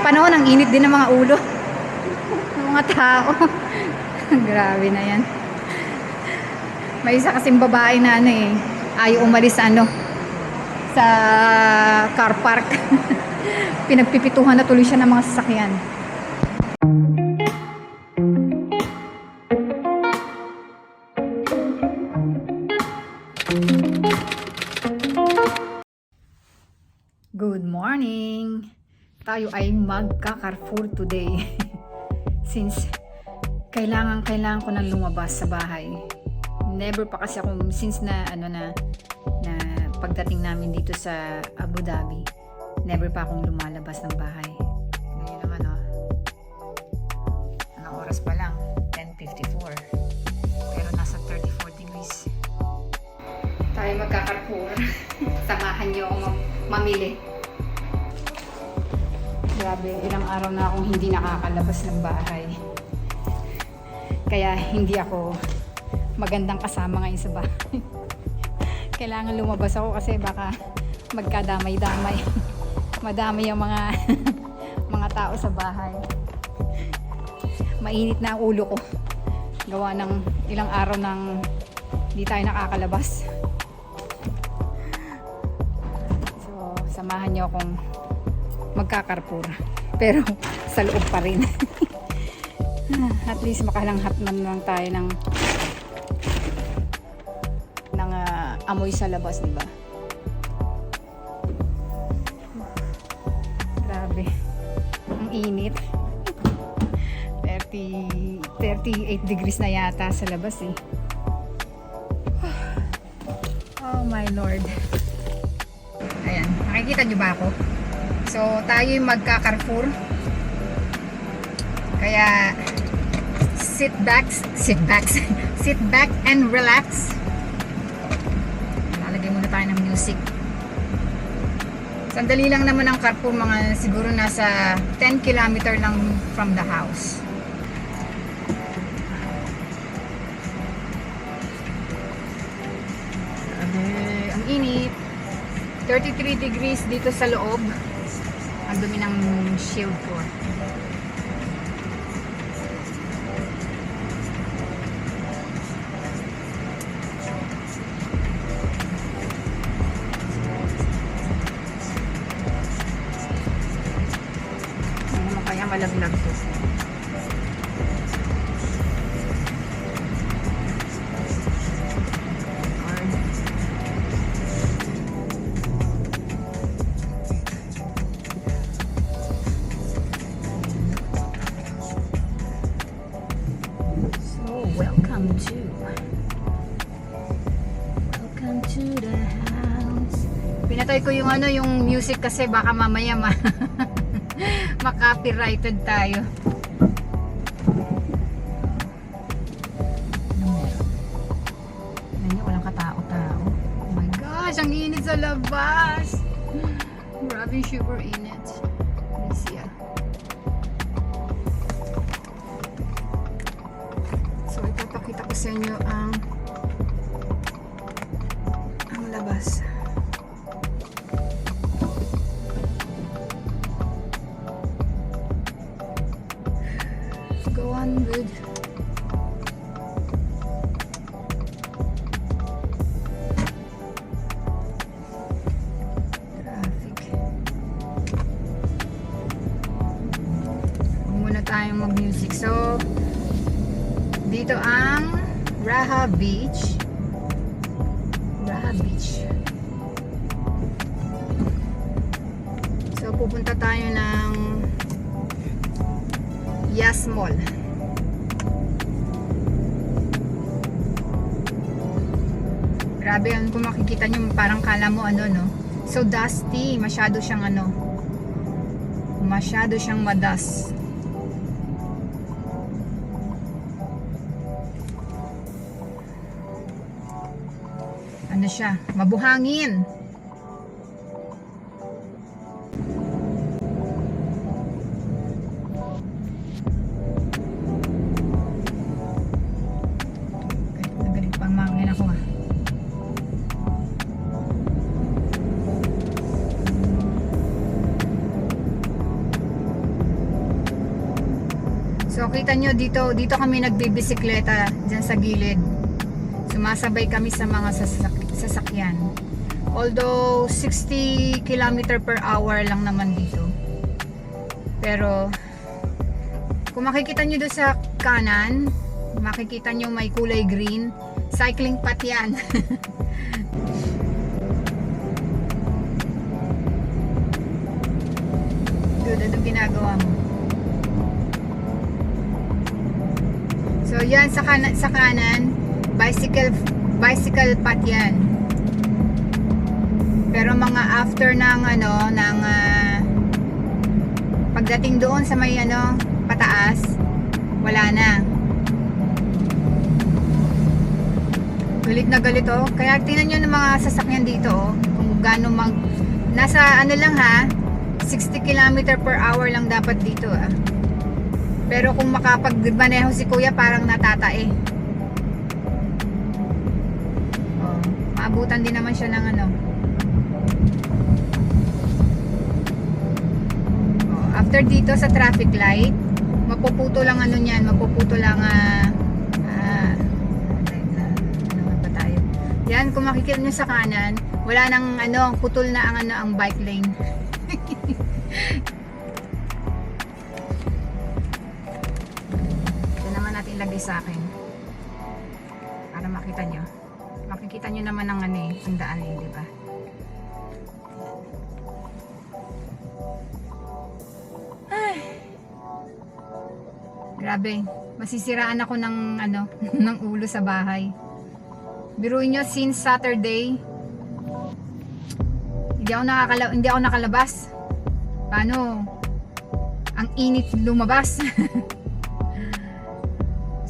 panahon, ang init din ng mga ulo ng mga tao. Grabe na yan. May isa kasing babae na ano eh, ayaw umalis sa car park. Pinagpipituhan na tuloy siya ng mga sasakyan. Good morning! Tayo ay magka-Carrefour today. Since kailangan ko nang lumabas sa bahay. Never pa kasi ako since na pagdating namin dito sa Abu Dhabi. Never pa akong lumalabas ng bahay. Ngayon naman anong oras pa lang? 10:54. Pero nasa 34 degrees. Tayo magka-Carrefour. Samahan niyo ako mamili. Grabe, ilang araw na akong hindi nakakalabas ng bahay. Kaya hindi ako magandang kasama ngayon sa bahay. Kailangan lumabas ako kasi baka magkadamay-damay. Madami yung mga mga tao sa bahay. Mainit na ang ulo ko. Gawa ng ilang araw nang hindi tayo nakakalabas. So, samahan niyo akong magka-Carrefour. Pero sa loob pa rin. At least makalanghap man lang tayo ng amoy sa labas, di ba? Grabe. Ang init. 38 degrees na yata sa labas eh. Oh my Lord. Ayan. Nakikita nyo ba ako? So, tayo yung magka-Carrefour. Kaya, sit back and relax. Lalagay muna tayo ng music. Sandali lang naman ang Carrefour, mga siguro nasa 10 kilometer lang from the house. Ang init. 33 degrees dito sa loob. Ang dumi ng shield ko. Ano naman kaya malaglag to? Welcome to the house. Pinatay ko yung yung music kasi baka mamaya ma-copyrighted tayo. Ano walang katao-tao. Oh my gosh, ang init sa labas. Grabe super init. Let me see. Ipapakita ko sa inyo ang labas. Go on, good. Traffic. Huwag muna tayong mag-music. So, dito ang Raha Beach. So pupunta tayo ng Yas Mall. Grabe yan, kung makikita nyo parang kala mo no. So dusty, masyado siyang madas. Ano siya? Mabuhangin. Nagaling pang mangin ako kita nyo dito kami nagbibisikleta dyan sa gilid. Sumasabay kami sa mga sasakyan. Although 60 km per hour lang naman dito. Pero kung makikita nyo doon sa kanan, makikita nyo may kulay green. Cycling path yan. Dude, ano ginagawa mo? So yan sa kanan, bicycle path yan. Pero mga after ng pagdating doon sa may pataas, wala na. Galit na galit oh. Kaya tingnan nyo ng mga sasakyan dito oh, kung gaano nasa lang ha, 60 km per hour lang dapat dito ah. Pero kung makapagmaneho si kuya parang natatae. Oh, maabutan din naman siya ng Oh, after dito sa traffic light, mapuputo lang niyan, mapuputo lang yan, kung makikita nyo sa kanan, wala nang putol na ang bike lane. Ito naman natin ilagay sa akin. Para makita nyo. Makikita nyo naman ang ang daan di ba? Ay. Grabe, masisiraan ako ng ng ulo sa bahay. Biruin nyo, since Saturday hindi ako nakalabas. Paano? Ang init lumabas.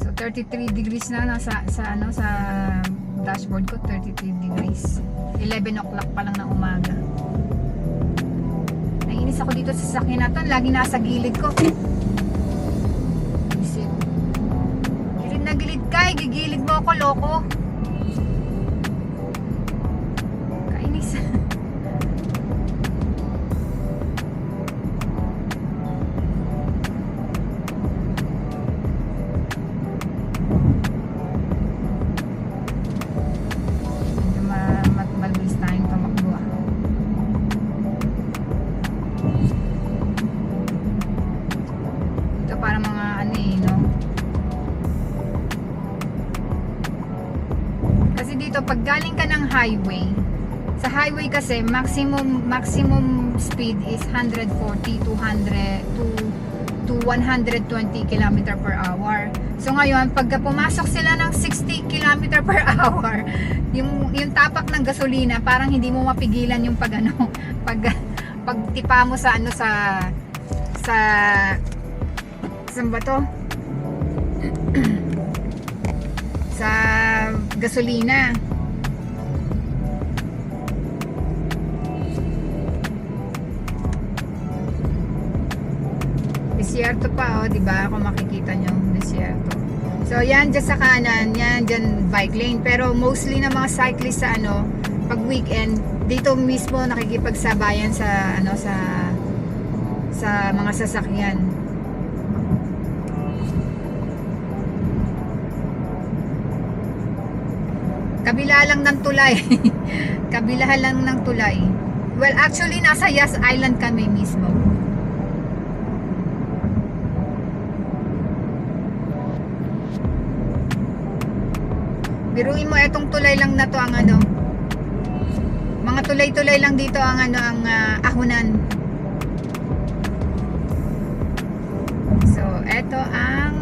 So 33 degrees na sa dashboard ko, 33 degrees. 11 o'clock pa lang ng umaga. Naiinis ako dito sa sasakyan na to, lagi nasa gilid ko. Isip. Gilid na gilid ka, gigilid mo ako, loko. Para mga kasi dito pag galing ka ng highway, sa highway kasi maximum speed is 140 to 120 km per hour. So ngayon pagka pumasok sila ng 60 km per hour, yung tapak ng gasolina parang hindi mo mapigilan yung pagtipa mo sa saan ba to? Sa gasolina. Desierto pa di ba? Kung makikita nyo, desierto. So yan dyan sa kanan, yan dyan bike lane. Pero mostly na mga cyclist sa pag weekend, dito mismo nakikipagsabayan sa sa mga sasakyan. Kabila lang ng tulay. Kabila lang ng tulay. Well, actually nasa Yas Island kami mismo. Biruin mo etong tulay lang na to ang mga tulay-tulay lang dito ang ahunan. So, eto ang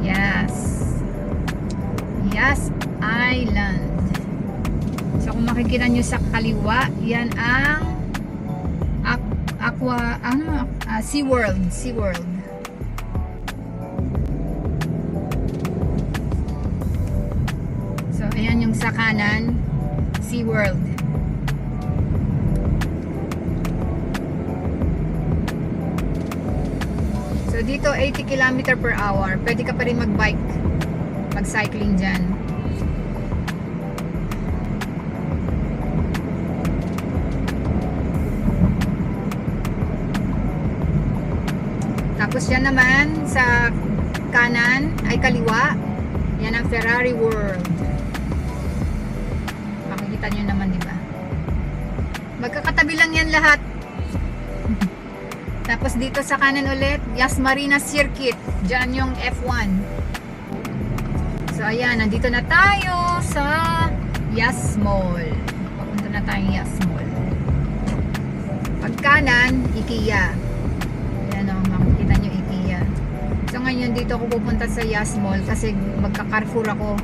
Yas Island. So kung makikita nyo sa kaliwa, yan ang SeaWorld. So ayan yung sa kanan, SeaWorld. So dito 80 km per hour. Pwede ka pa rin mag-bike, mag-cycling dyan. Tapos Tapos yan naman sa kanan ay kaliwa. Yan ang Ferrari World. Makikita nyo naman, di ba? Magkakatabi lang yan lahat. Tapos dito sa kanan ulit, Yas Marina Circuit. Diyan yung F1. So ayan, nandito na tayo sa Yas Mall. Papunta na tayong Yas Mall. Pag kanan, IKEA. Ayan o, makikita nyo IKEA. So ngayon dito ako pupunta sa Yas Mall kasi magka-Carrefour ako.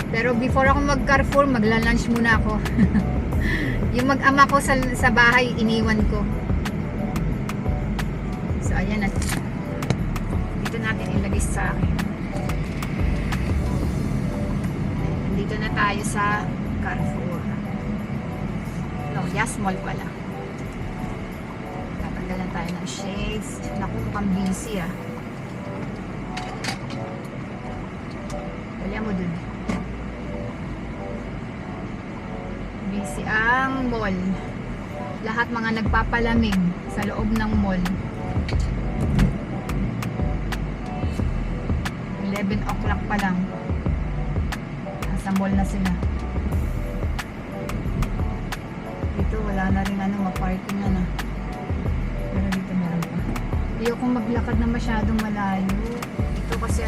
Pero before ako mag-Carrefour, magla-lunch muna ako. Yung mag-ama ko sa bahay, iniwan ko. So ayan na. Dito natin ilagay sa akin. Nandito na tayo sa Carrefour. No, Yas Mall pala. Tatanggalan tayo ng shades. Naku, mukhang busy ah. Wala mo dun. Busy ang mall. Lahat mga nagpapalamig sa loob ng mall. 11 o'clock pa lang. Nasa mall na sila. Dito wala na rin ma-parking na. Pero dito meron pa. Ayokong maglakad na masyadong malayo. Ito kasi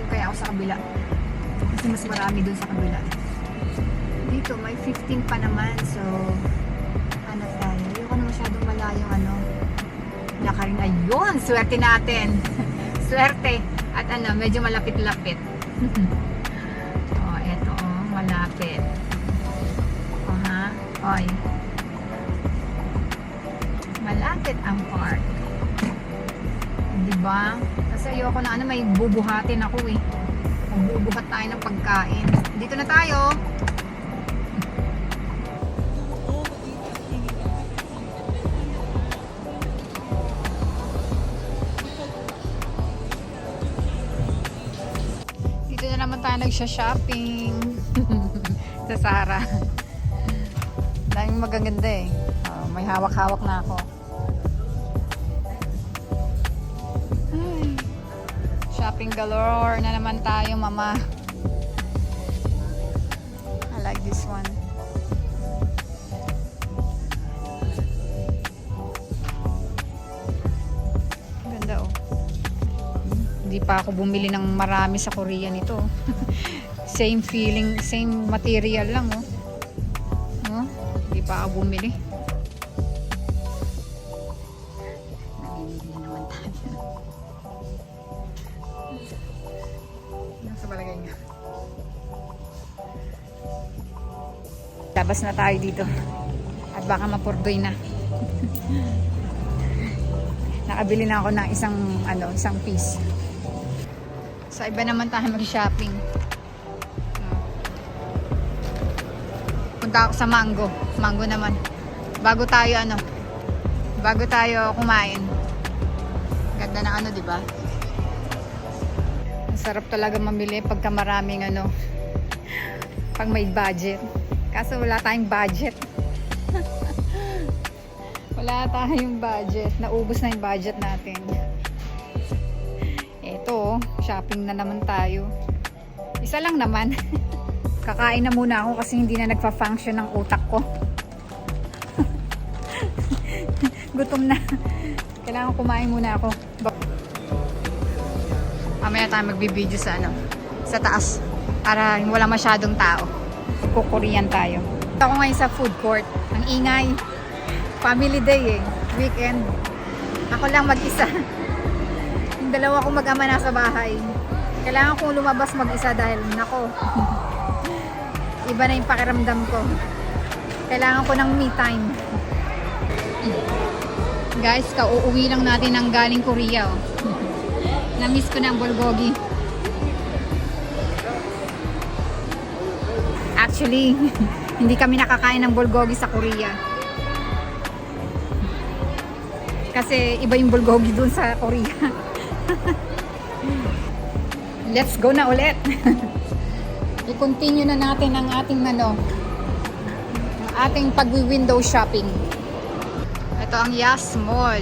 kaya ako sa kabila. Kasi mas marami dun sa kabila. Dito may 15 pa naman. So ano tayo? Ayoko na masyadong malayo lakarin. Ayun! Swerte natin! Swerte! At medyo malapit-lapit. Eto malapit. Oy. Malapit ang park. Diba? Kasi ayoko na may bubuhatin ako eh. Magbubuhat tayo ng pagkain. Dito na tayo. Dito na naman tayo nagsha-shopping. Sa Zara. Daming magaganda eh. May hawak-hawak na ako. Ay. Shopping galore na naman tayo, mama. I like this one. Ganda oh. Hindi pa ako bumili ng marami sa Korea nito. Same feeling, same material lang oh. Hindi pa ako bumili. Namimili naman tayo. Nasa palagay niya. Labas na tayo dito. At baka mapurdoy na. Nakabili na ako ng isang piece. Sa iba naman tayo mag-shopping. Punta ako sa Mango. Mango naman. Bago tayo kumain. Ganda na di ba? Masarap talaga mamili pagka maraming pag may budget. Kaso wala tayong budget. Wala tayong budget. Naubos na yung budget natin. Eto, shopping na naman tayo. Isa lang naman. Kakain na muna ako kasi hindi na nagfa-function ng utak ko. Gutom na. Kailangan kumain muna ako. Mamaya tayo magbibideo sa taas para wala masyadong tao. Kukorean tayo. Ako ngayon sa food court. Ang ingay. Family day weekend. Ako lang mag-isa. Yung dalawa kong mag-ama nasa bahay. Kailangan kong lumabas mag-isa dahil iba na yung pakiramdam ko. Kailangan ko ng me time. Guys, kauuwi lang natin ng galing Korea. Na-miss ko na ang bulgogi. Actually, hindi kami nakakain ng bulgogi sa Korea. Kasi iba yung bulgogi dun sa Korea. Let's go na ulit. I-continue na natin ang ating pag-window shopping. Ito ang Yas Mall.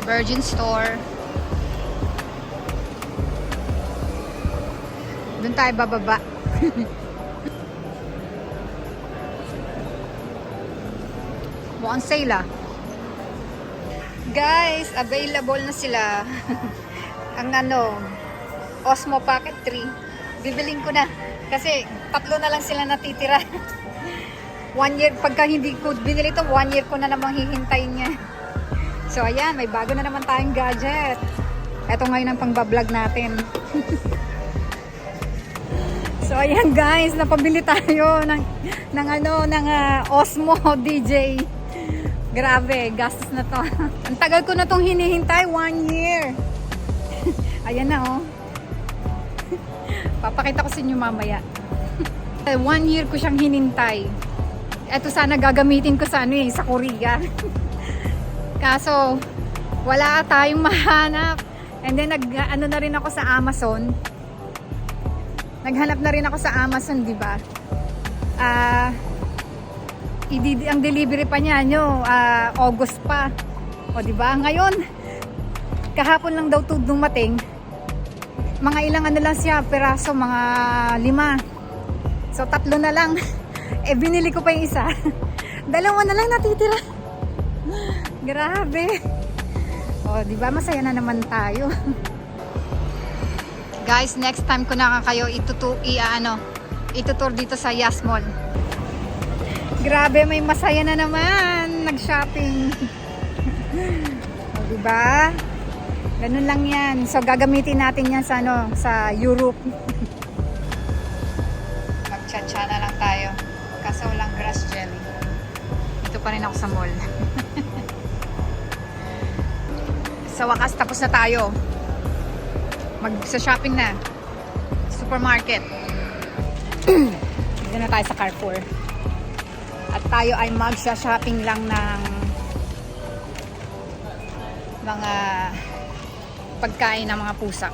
Virgin Store. Doon tayo bababa. Mukhang sale ah. Guys, available na sila. Ang Osmo Pocket 3. Bibiling ko na. Kasi 3 na lang sila natitira. 1 year, pagka hindi ko binili ito, 1 year ko na namang hihintayin niya. So ayan, may bago na naman tayong gadget. Ito ngayon ang pangbablog natin. So ayan guys, napabili tayo ng Osmo DJ. Grabe, gastos na to. Ang tagal ko na tong hinihintay, 1 year. Ayan na oh. Papakita ko sa inyo mamaya. 1 year ko siyang hinintay. Ito sana gagamitin ko sa sa Korea. Kaso wala tayong mahanap. And then na rin ako sa Amazon. Naghanap na rin ako sa Amazon, di ba? Ang delivery pa niya August pa. O di ba? Ngayon, kahapon lang daw dumating. Mga ilang lang siya, peraso, mga 5. So 3 na lang. Binili ko pa yung isa. 2 na lang natitira. Grabe. O di ba? Masaya na naman tayo. Guys, next time ko na kayo itutur dito sa Yas Mall. Grabe, may masaya na naman nag-shopping. O, diba? Ganun lang yan. So, gagamitin natin yan sa Europe. Mag-cha-cha na lang tayo. Kaso walang grass jelly. Ito pa rin ako sa mall. Sa wakas, tapos na tayo. Mag-shopping na. Supermarket. Dito na tayo sa Carrefour. At tayo ay mag-shopping lang ng mga pagkain ng mga pusa.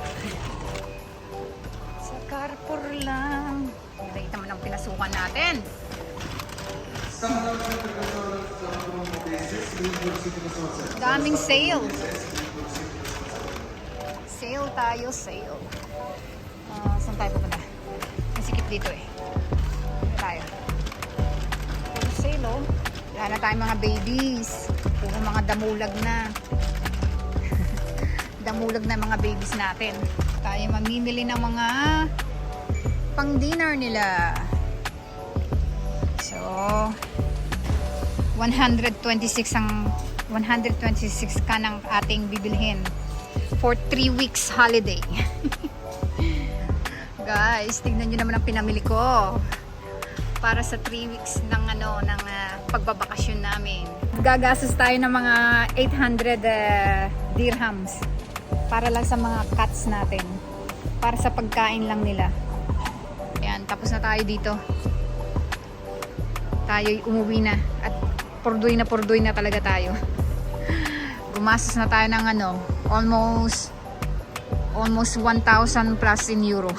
Sa Carrefour lang. Nakita mo ng pinasukan natin. Daming sale. Sale tayo, sale. Saan tayo pupunta? Masikip dito eh. Tayo. Puro sale oh. Wala na tayong mga babies. Puro mga damulag na. Damulag na mga babies natin. Tayo mamimili ng mga pang dinner nila. So, 126 ka ng ating bibilhin for 3 weeks holiday. Guys, tingnan nyo naman ang pinamili ko para sa 3 weeks ng pagbabakasyon namin. Gagastos tayo ng mga 800 dirhams para lang sa mga cats natin, para sa pagkain lang nila. Ayan, tapos na tayo dito. Tayo'y umuwi na at purdoy na talaga tayo. Gumastos na tayo ng almost 1,000 plus in euro.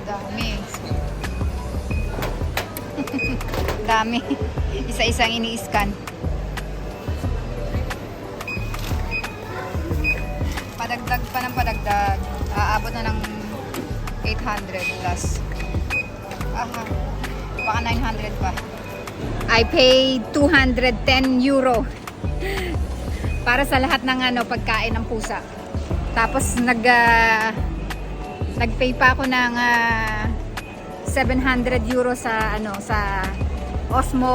Dami. Dami. Isa-isang ini-scan. Padagdag pa ng padagdag. Aabot na ng 800 plus. Aha. Baka 900 pa. I paid 210 euro para sa lahat ng pagkain ng pusa. Tapos nagpay pa ako ng 700 euro sa sa Osmo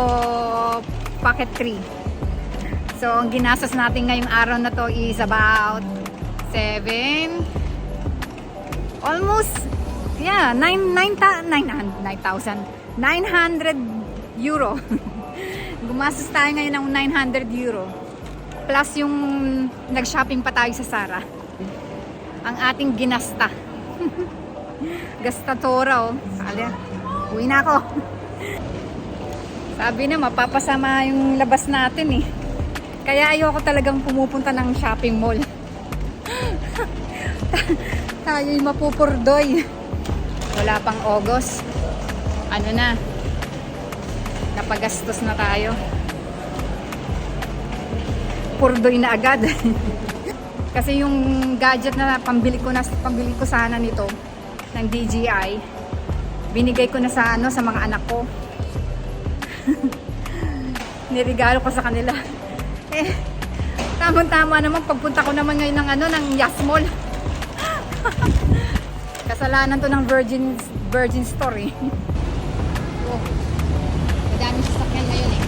Pocket 3. So ang ginastos natin ngayong araw na to is about 900 euro. Gumastos tayo ngayon ng 900 euro. Plus yung nag-shopping pa tayo sa Zara. Ang ating ginasta. Gastatora oh. Uwi na ako. Sabi na mapapasama yung labas natin eh. Kaya ayoko talagang pumupunta ng shopping mall. Tayo'y mapupurdoy. Wala pang August. Napagastos na tayo. napurdoy na agad. Kasi yung gadget na pambili ko sana nito ng DJI, binigay ko na sa ano, sa mga anak ko. Nirigalo ko sa kanila. Eh, tamang-tama naman pagpunta ko naman ngayon ng ano, ng Yas Mall. Kasalanan to ng Virgin Store eh. Oh, madaming sasakyan ngayon eh.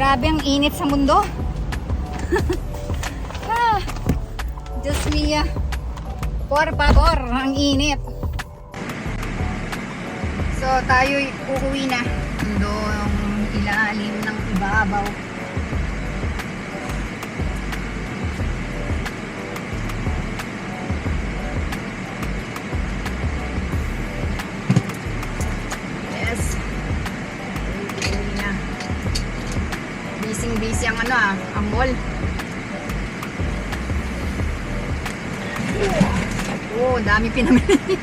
Grabe ang init sa mundo. Diyos mia. Por favor, ang init. So, tayo uuwi na. Doon ilalim ng ibabaw. Yes. Uuwi na. Busy ang ano ang mall. Oh, dami pinamili.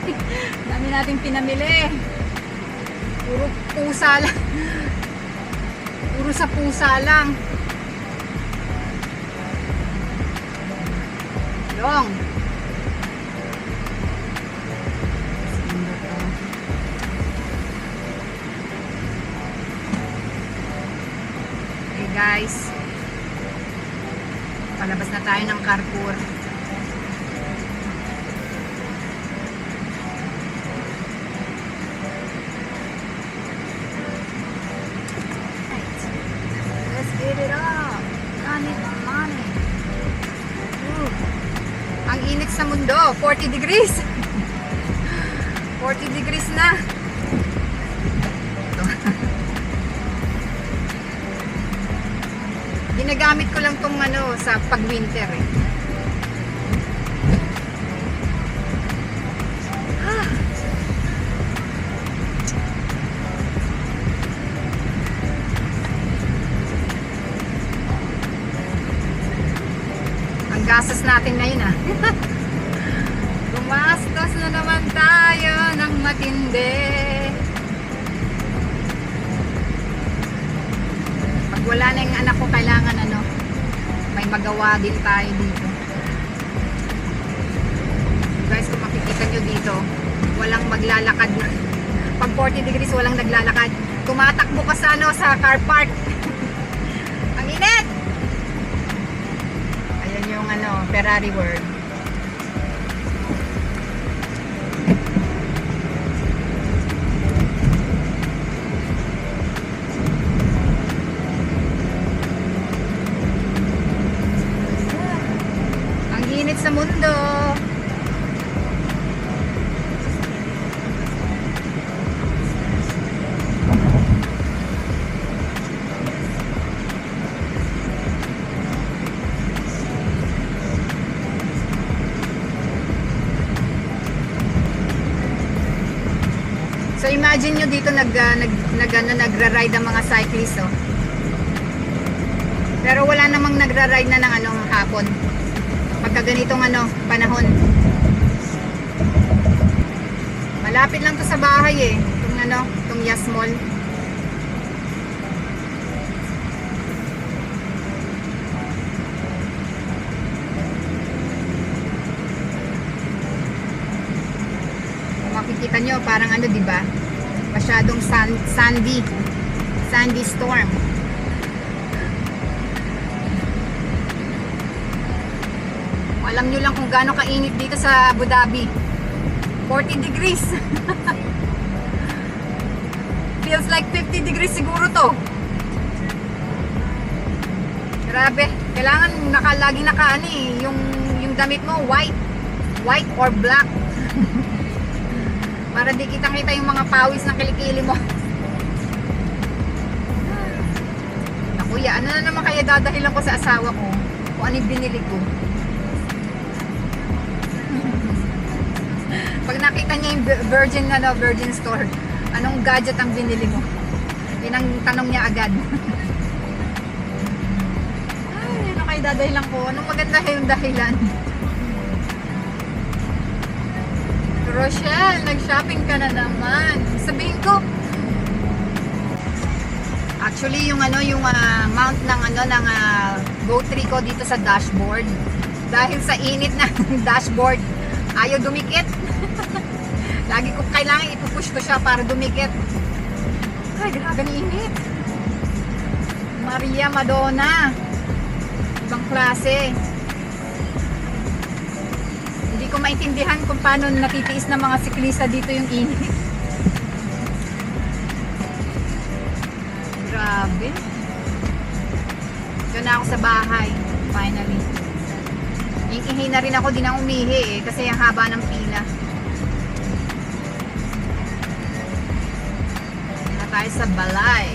Dami nating pinamili. Puro pusa lang. Puro sa pusa lang. Long. Hey guys. Palabas na tayo ng Carrefour. Get it up. Money. Ang init sa mundo. 40 degrees. 40 degrees na. Ginagamit ko lang tong ano sa pag-winter eh. Gastos natin ngayon Gumastos na naman tayo ng matindi. Pag wala na yung anak ko, kailangan ano, may magawa din tayo dito. Guys, kung makikita nyo dito, walang maglalakad na. Pag 40 degrees, walang naglalakad. Tumatakbo ka sa ano, sa car park. Ang init! Yung ano, Ferrari World. Ang init sa mundo. So imagine nyo dito nagra-ride ang mga cyclists oh. Pero wala namang nagra-ride na ng ano hapon. Pagka ganitong ano panahon. Malapit lang to sa bahay eh. Itong ano, itong Yas Mall. Makikita nyo parang ano, di ba? Masyadong sandy storm. Alam nyo lang kung gaano kainit dito sa Abu Dhabi. 40 degrees. Feels like 50 degrees siguro to. Grabe. Kailangan laging naka ano eh, yung damit mo white or black. Para di kitang-kita yung mga pawis na kilikili mo. Nakuya, ano na naman kaya dadahilan ko sa asawa ko kung ano yung binili ko. Pag nakita niya yung Virgin Store, anong gadget ang binili mo? Yun ang tanong niya agad. Ay, ano kaya dadahilan ko? Anong maganda yung dahilan? Pero Rochelle, nag-shopping ka na naman. Sabihin ko, actually yung mount ng GoTree ko dito sa dashboard. Dahil sa init ng dashboard, ayaw dumikit. Lagi ko kailangan ipupush ko siya para dumikit. Ay, grabe ng init. Maria Madonna. Ibang klase. Hindi ko maintindihan kung paano natitiis ng mga siklista dito yung init. Grabe. Diyan na ako sa bahay. Finally. Ihi na rin ako, di na umihi kasi ang haba ng pila. Na tayo sa balay.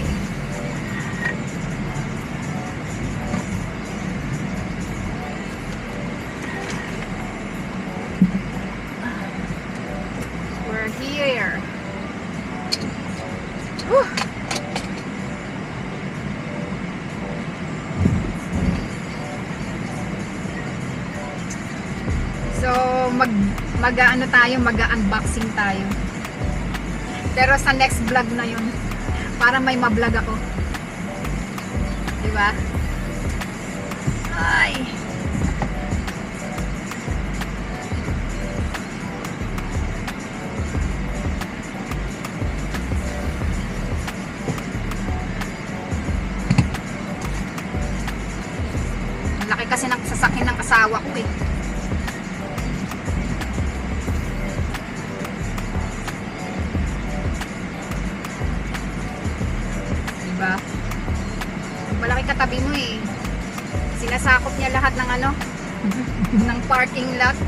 We're here. Whew. So, mag-unboxing tayo. Pero sa next vlog na yun. Para may ma-vlog ako. Diba? Ay! Ang laki kasi ng sasakyan ng asawa ko eh. Diba? Malaki katabi mo eh. Sinasakop niya lahat ng ng parking lot.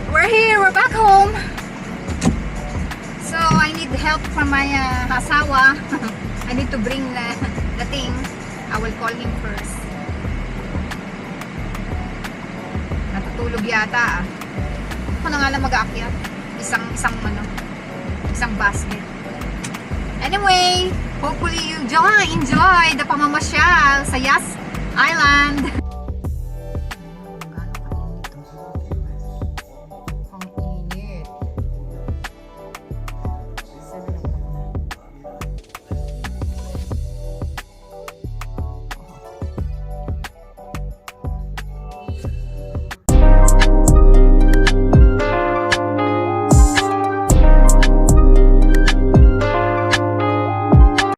We're here, we're back home. So I need help from my asawa. I need to bring the thing. I will call him first. Natutulog yata. Ako na nga lang mag-aakyat. Isang basket. Anyway, hopefully you enjoy the pamamasyal sa Yas Island.